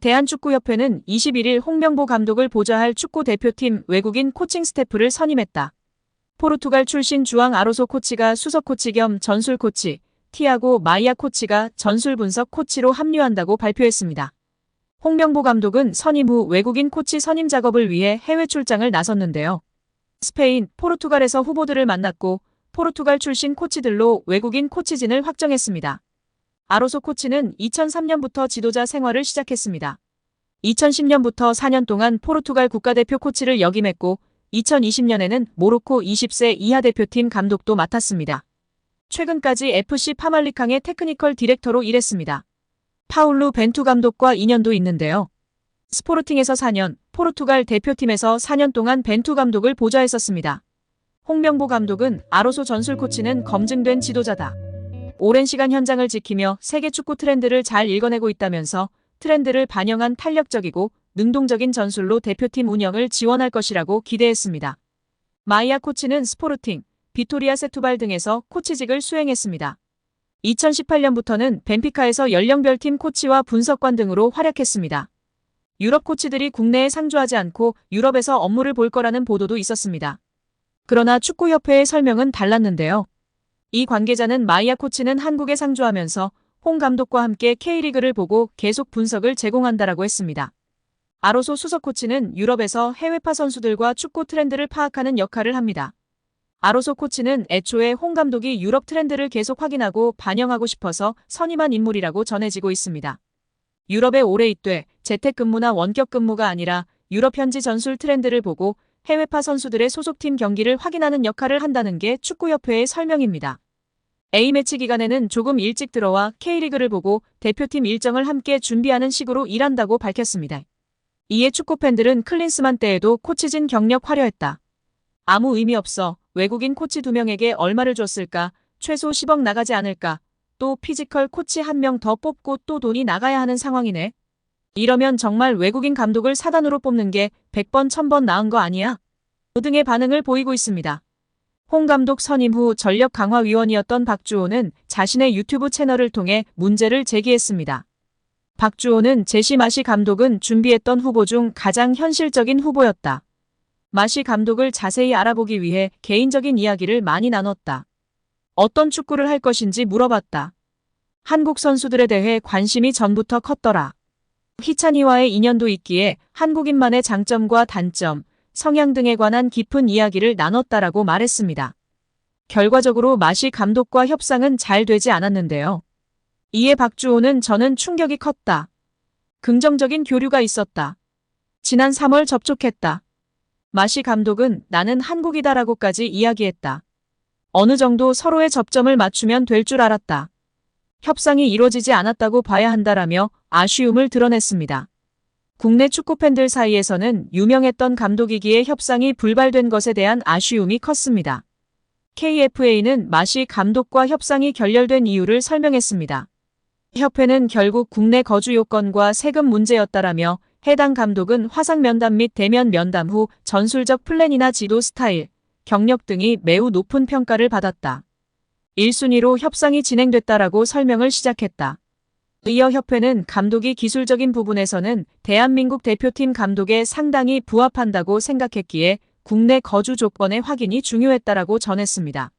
대한축구협회는 21일 홍명보 감독을 보좌할 축구대표팀 외국인 코칭 스태프를 선임했다. 포르투갈 출신 주앙 아로소 코치가 수석 코치 겸 전술 코치, 티아고 마이아 코치가 전술 분석 코치로 합류한다고 발표했습니다. 홍명보 감독은 선임 후 외국인 코치 선임 작업을 위해 해외 출장을 나섰는데요. 스페인, 포르투갈에서 후보들을 만났고 포르투갈 출신 코치들로 외국인 코치진을 확정했습니다. 아로소 코치는 2003년부터 지도자 생활을 시작했습니다. 2010년부터 4년 동안 포르투갈 국가대표 코치를 역임했고 2020년에는 모로코 20세 이하 대표팀 감독도 맡았습니다. 최근까지 FC 파말리캉의 테크니컬 디렉터로 일했습니다. 파울루 벤투 감독과 인연도 있는데요. 스포르팅에서 4년, 포르투갈 대표팀에서 4년 동안 벤투 감독을 보좌했었습니다. 홍명보 감독은 아로소 전술 코치는 검증된 지도자다. 오랜 시간 현장을 지키며 세계 축구 트렌드를 잘 읽어내고 있다면서 트렌드를 반영한 탄력적이고 능동적인 전술로 대표팀 운영을 지원할 것이라고 기대했습니다. 마이아 코치는 스포르팅, 비토리아 세투발 등에서 코치직을 수행했습니다. 2018년부터는 벤피카에서 연령별팀 코치와 분석관 등으로 활약했습니다. 유럽 코치들이 국내에 상주하지 않고 유럽에서 업무를 볼 거라는 보도도 있었습니다. 그러나 축구협회의 설명은 달랐는데요. 이 관계자는 마이아 코치는 한국에 상주하면서 홍 감독과 함께 K리그를 보고 계속 분석을 제공한다라고 했습니다. 아로소 수석 코치는 유럽에서 해외파 선수들과 축구 트렌드를 파악하는 역할을 합니다. 아로소 코치는 애초에 홍 감독이 유럽 트렌드를 계속 확인하고 반영하고 싶어서 선임한 인물이라고 전해지고 있습니다. 유럽에 오래 있되 재택근무나 원격근무가 아니라 유럽 현지 전술 트렌드를 보고 해외파 선수들의 소속팀 경기를 확인하는 역할을 한다는 게 축구협회의 설명입니다. A매치 기간에는 조금 일찍 들어와 K리그를 보고 대표팀 일정을 함께 준비하는 식으로 일한다고 밝혔습니다. 이에 축구팬들은 클린스만 때에도 코치진 경력 화려했다. 아무 의미 없어. 외국인 코치 2명에게 얼마를 줬을까? 최소 10억 나가지 않을까? 또 피지컬 코치 1명 더 뽑고 또 돈이 나가야 하는 상황이네. 이러면 정말 외국인 감독을 사단으로 뽑는 게 100번 1000번 나은 거 아니야? 등의 반응을 보이고 있습니다. 홍 감독 선임 후 전력강화위원이었던 박주호는 자신의 유튜브 채널을 통해 문제를 제기했습니다. 박주호는 제시 마시 감독은 준비했던 후보 중 가장 현실적인 후보였다. 마시 감독을 자세히 알아보기 위해 개인적인 이야기를 많이 나눴다. 어떤 축구를 할 것인지 물어봤다. 한국 선수들에 대해 관심이 전부터 컸더라. 희찬이와의 인연도 있기에 한국인만의 장점과 단점, 성향 등에 관한 깊은 이야기를 나눴다라고 말했습니다. 결과적으로 마시 감독과 협상은 잘 되지 않았는데요. 이에 박주호는 저는 충격이 컸다. 긍정적인 교류가 있었다. 지난 3월 접촉했다. 마시 감독은 나는 한국이다라고까지 이야기했다. 어느 정도 서로의 접점을 맞추면 될 줄 알았다. 협상이 이루어지지 않았다고 봐야 한다라며 아쉬움을 드러냈습니다. 국내 축구팬들 사이에서는 유명했던 감독이기에 협상이 불발된 것에 대한 아쉬움이 컸습니다. KFA는 마시 감독과 협상이 결렬된 이유를 설명했습니다. 협회는 결국 국내 거주 요건과 세금 문제였다라며 해당 감독은 화상 면담 및 대면 면담 후 전술적 플랜이나 지도 스타일, 경력 등이 매우 높은 평가를 받았다. 1순위로 협상이 진행됐다라고 설명을 시작했다. 이어 협회는 감독이 기술적인 부분에서는 대한민국 대표팀 감독에 상당히 부합한다고 생각했기에 국내 거주 조건의 확인이 중요했다라고 전했습니다.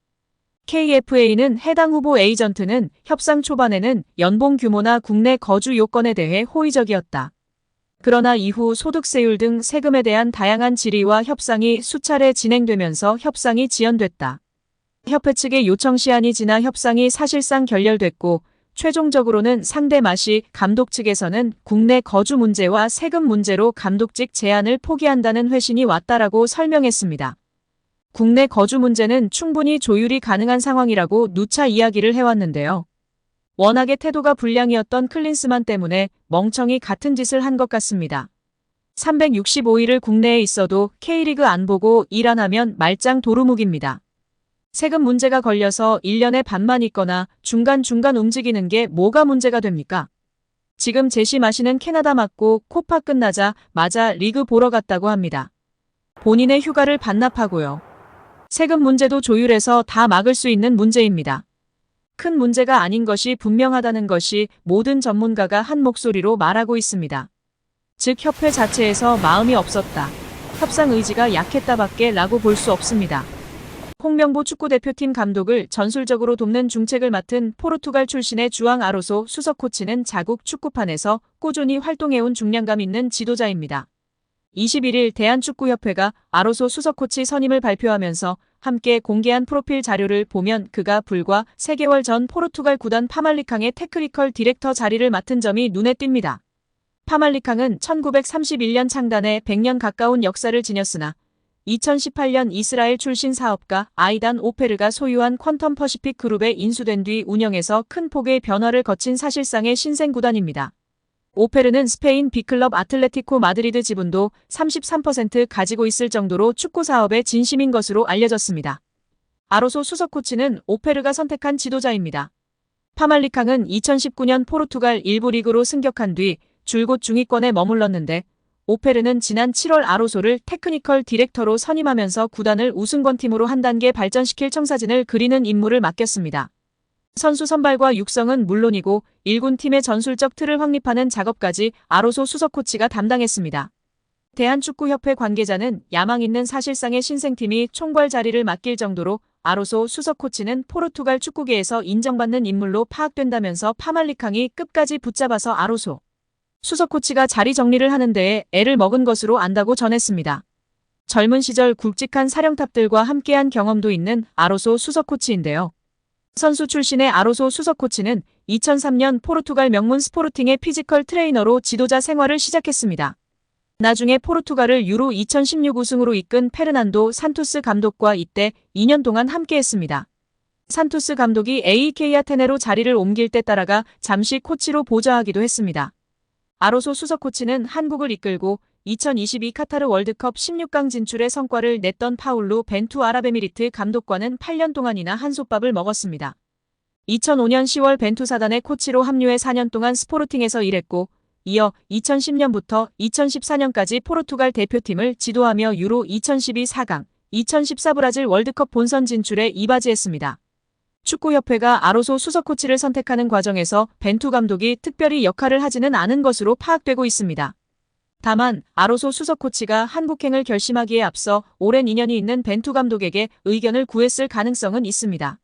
KFA는 해당 후보 에이전트는 협상 초반에는 연봉 규모나 국내 거주 요건에 대해 호의적이었다. 그러나 이후 소득세율 등 세금에 대한 다양한 질의와 협상이 수차례 진행되면서 협상이 지연됐다. 협회 측의 요청 시한이 지나 협상이 사실상 결렬됐고 최종적으로는 상대 마시 감독 측에서는 국내 거주 문제와 세금 문제로 감독직 제안을 포기한다는 회신이 왔다라고 설명했습니다. 국내 거주 문제는 충분히 조율이 가능한 상황이라고 누차 이야기를 해왔는데요. 워낙에 태도가 불량이었던 클린스만 때문에 멍청이 같은 짓을 한 것 같습니다. 365일을 국내에 있어도 K리그 안 보고 일 안 하면 말짱 도루묵입니다. 세금 문제가 걸려서 1년에 반만 있거나 중간중간 움직이는 게 뭐가 문제가 됩니까? 지금 제시 마시는 캐나다 맞고 코파 끝나자마자 리그 보러 갔다고 합니다. 본인의 휴가를 반납하고요. 세금 문제도 조율해서 다 막을 수 있는 문제입니다. 큰 문제가 아닌 것이 분명하다는 것이 모든 전문가가 한 목소리로 말하고 있습니다. 즉 협회 자체에서 마음이 없었다. 협상 의지가 약했다밖에 라고 볼 수 없습니다. 홍명보 축구대표팀 감독을 전술적으로 돕는 중책을 맡은 포르투갈 출신의 주앙 아로소 수석 코치는 자국 축구판에서 꾸준히 활동해온 중량감 있는 지도자입니다. 21일 대한축구협회가 아로소 수석 코치 선임을 발표하면서 함께 공개한 프로필 자료를 보면 그가 불과 3개월 전 포르투갈 구단 파말리캉의 테크니컬 디렉터 자리를 맡은 점이 눈에 띕니다. 파말리캉은 1931년 창단에 100년 가까운 역사를 지녔으나 2018년 이스라엘 출신 사업가 아이단 오페르가 소유한 퀀텀 퍼시픽 그룹에 인수된 뒤 운영에서 큰 폭의 변화를 거친 사실상의 신생 구단입니다. 오페르는 스페인 B클럽 아틀레티코 마드리드 지분도 33% 가지고 있을 정도로 축구 사업에 진심인 것으로 알려졌습니다. 아로소 수석 코치는 오페르가 선택한 지도자입니다. 파말리캉은 2019년 포르투갈 1부 리그로 승격한 뒤 줄곧 중위권에 머물렀는데 오페르는 지난 7월 아로소를 테크니컬 디렉터로 선임하면서 구단을 우승권팀으로 한 단계 발전시킬 청사진을 그리는 임무를 맡겼습니다. 선수 선발과 육성은 물론이고 1군 팀의 전술적 틀을 확립하는 작업까지 아로소 수석 코치가 담당했습니다. 대한축구협회 관계자는 야망 있는 사실상의 신생팀이 총괄 자리를 맡길 정도로 아로소 수석 코치는 포르투갈 축구계에서 인정받는 인물로 파악된다면서 파말리캉이 끝까지 붙잡아서 아로소 수석 코치가 자리 정리를 하는 데에 애를 먹은 것으로 안다고 전했습니다. 젊은 시절 굵직한 사령탑들과 함께한 경험도 있는 아로소 수석 코치인데요. 선수 출신의 아로소 수석 코치는 2003년 포르투갈 명문 스포르팅의 피지컬 트레이너로 지도자 생활을 시작했습니다. 나중에 포르투갈을 유로 2016 우승으로 이끈 페르난도 산투스 감독과 이때 2년 동안 함께했습니다. 산투스 감독이 AEK 아테네로 자리를 옮길 때 따라가 잠시 코치로 보좌하기도 했습니다. 아로소 수석 코치는 한국을 이끌고 2022 카타르 월드컵 16강 진출의 성과를 냈던 파울루 벤투 아랍에미리트 감독과는 8년 동안이나 한솥밥을 먹었습니다. 2005년 10월 벤투 사단의 코치로 합류해 4년 동안 스포르팅에서 일했고 이어 2010년부터 2014년까지 포르투갈 대표팀을 지도하며 유로 2012 4강, 2014 브라질 월드컵 본선 진출에 이바지했습니다. 축구협회가 아로소 수석 코치를 선택하는 과정에서 벤투 감독이 특별히 역할을 하지는 않은 것으로 파악되고 있습니다. 다만 아로소 수석 코치가 한국행을 결심하기에 앞서 오랜 인연이 있는 벤투 감독에게 의견을 구했을 가능성은 있습니다.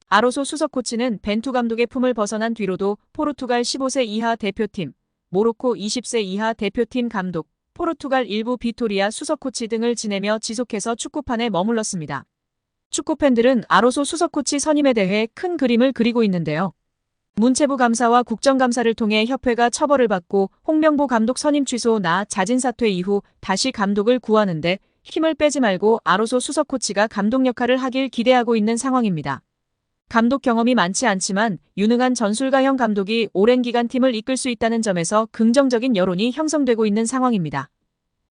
아로소 수석 코치는 벤투 감독의 품을 벗어난 뒤로도 포르투갈 15세 이하 대표팀, 모로코 20세 이하 대표팀 감독, 포르투갈 일부 비토리아 수석 코치 등을 지내며 지속해서 축구판에 머물렀습니다. 축구팬들은 아로소 수석 코치 선임에 대해 큰 그림을 그리고 있는데요. 문체부 감사와 국정감사를 통해 협회가 처벌을 받고 홍명보 감독 선임 취소 나 자진 사퇴 이후 다시 감독을 구하는데 힘을 빼지 말고 아로소 수석 코치가 감독 역할을 하길 기대하고 있는 상황입니다. 감독 경험이 많지 않지만 유능한 전술가형 감독이 오랜 기간 팀을 이끌 수 있다는 점에서 긍정적인 여론이 형성되고 있는 상황입니다.